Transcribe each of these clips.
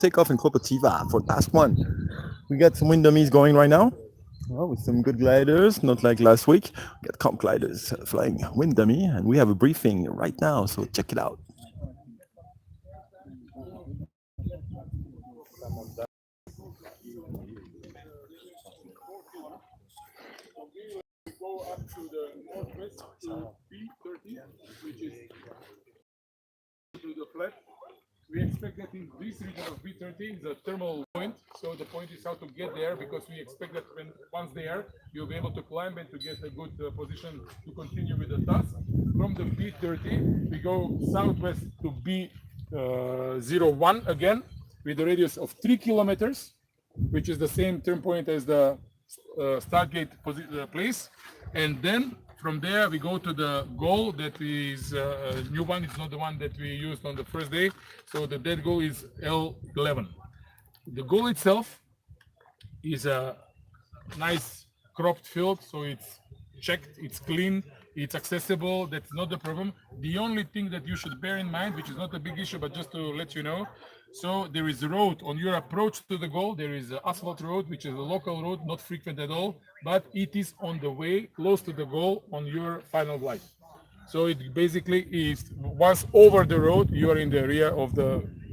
takeoff in Kropottiva for task 1. We got some wind dummies going right now. Well, with some good gliders, not like last week. We got comp gliders flying wind dummy, and we have a briefing right now, so check it out. Go up to the northwest to B30, which is to the flat. We expect that in this region of B30 is a thermal point. So the point is how to get there, because we expect that when once there, you'll be able to climb and to get a good position to continue with the task. From the B30, we go southwest to B01 again, with a radius of 3 kilometers, which is the same turn point as the start gate place. And then from there, we go to the goal that is a new one. It's not the one that we used on the first day. So the dead goal is L11. The goal itself is a nice cropped field. So it's checked, it's clean, it's accessible. That's not the problem. The only thing that you should bear in mind, which is not a big issue, but just to let you know, so there is a road on your approach to the goal. There is an asphalt road, which is a local road, not frequent at all, but it is on the way close to the goal on your final glide. So it basically is, once over the road, you are in the area of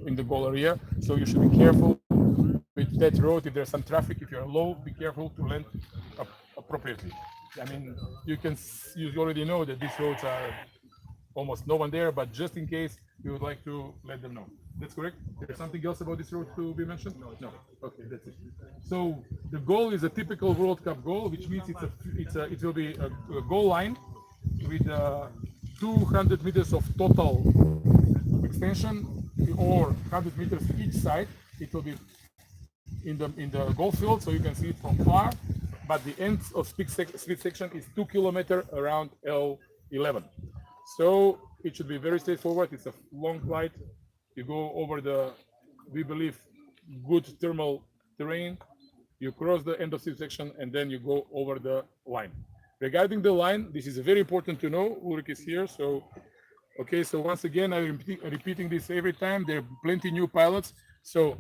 in the goal area. So you should be careful with that road. If there's some traffic, if you're low, be careful to land appropriately. I mean, you already know that these roads are almost no one there, but just in case, we would like to let them know. That's correct? There's something else about this road to be mentioned? No. Okay, that's it. So the goal is a typical World Cup goal, which means it will be a goal line with 200 meters of total extension, or 100 meters each side. It will be in the goal field, so you can see it from far. But the end of split section is 2 kilometers around L11. So it should be very straightforward. It's a long flight. You go over we believe, good thermal terrain. You cross the end of split section, and then you go over the line. Regarding the line, this is very important to know. Ulrich is here. So, okay, so once again, I'm repeating this every time. There are plenty new pilots. So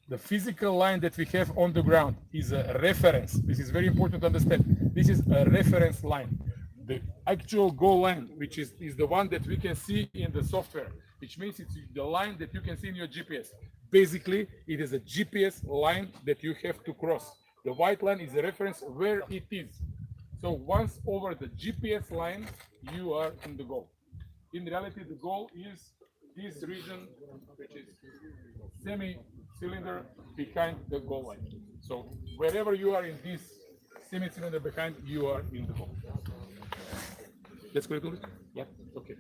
the physical line that we have on the ground is a reference. This is very important to understand. This is a reference line. The actual goal line, which is the one that we can see in the software, which means it's the line that you can see in your GPS. Basically, it is a GPS line that you have to cross. The white line is a reference where it is. So once over the GPS line, you are in the goal. In reality, the goal is this region, which is semi-cylinder behind the goal line. So wherever you are in this semi-cylinder behind, you are in the goal. That's correct, Ulrich? Yeah. Okay.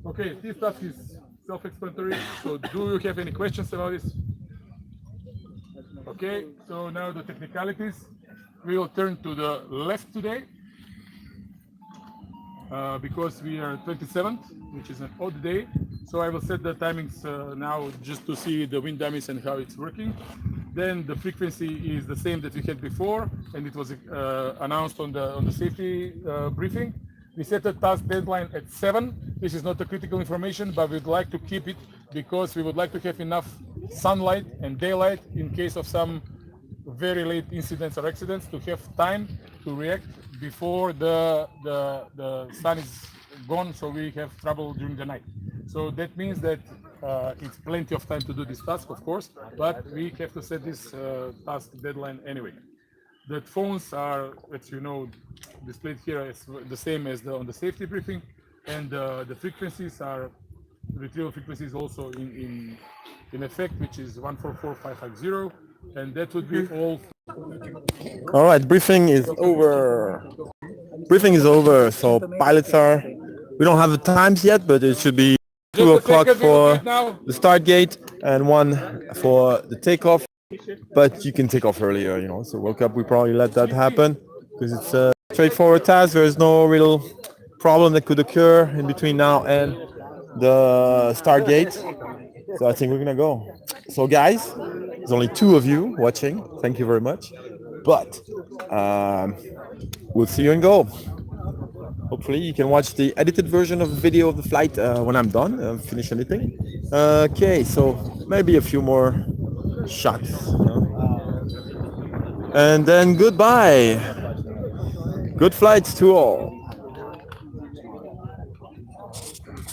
Okay, this task is self-explanatory. So do you have any questions about this? Okay, so now the technicalities. We will turn to the left today because we are 27th, which is an odd day. So I will set the timings now just to see the wind dummies and how it's working. Then the frequency is the same that we had before, and it was announced on the safety briefing. We set a task deadline at 7. This is not a critical information, but we'd like to keep it because we would like to have enough sunlight and daylight in case of some very late incidents or accidents, to have time to react before the sun is gone, so we have trouble during the night. So that means that it's plenty of time to do this task, of course, but we have to set this task deadline anyway. The phones are, as you know, displayed here as the same as on the safety briefing, and the frequencies are retrieval frequencies also in effect, which is 144550, and that would be all. All right, briefing is over. Briefing is over, so pilots are, we don't have the times yet, but it should be 2 o'clock for the start gate and 1 for the takeoff. But you can take off earlier, you know, so World Cup, we probably let that happen because it's a straightforward task. There's no real problem that could occur in between now and the start gate. So I think we're gonna go. So guys, there's only 2 of you watching. Thank you very much. But we'll see you in goal. Hopefully you can watch the edited version of the video of the flight when I'm done, finish editing. Okay, so maybe a few more shots. And then goodbye. Good flights to all.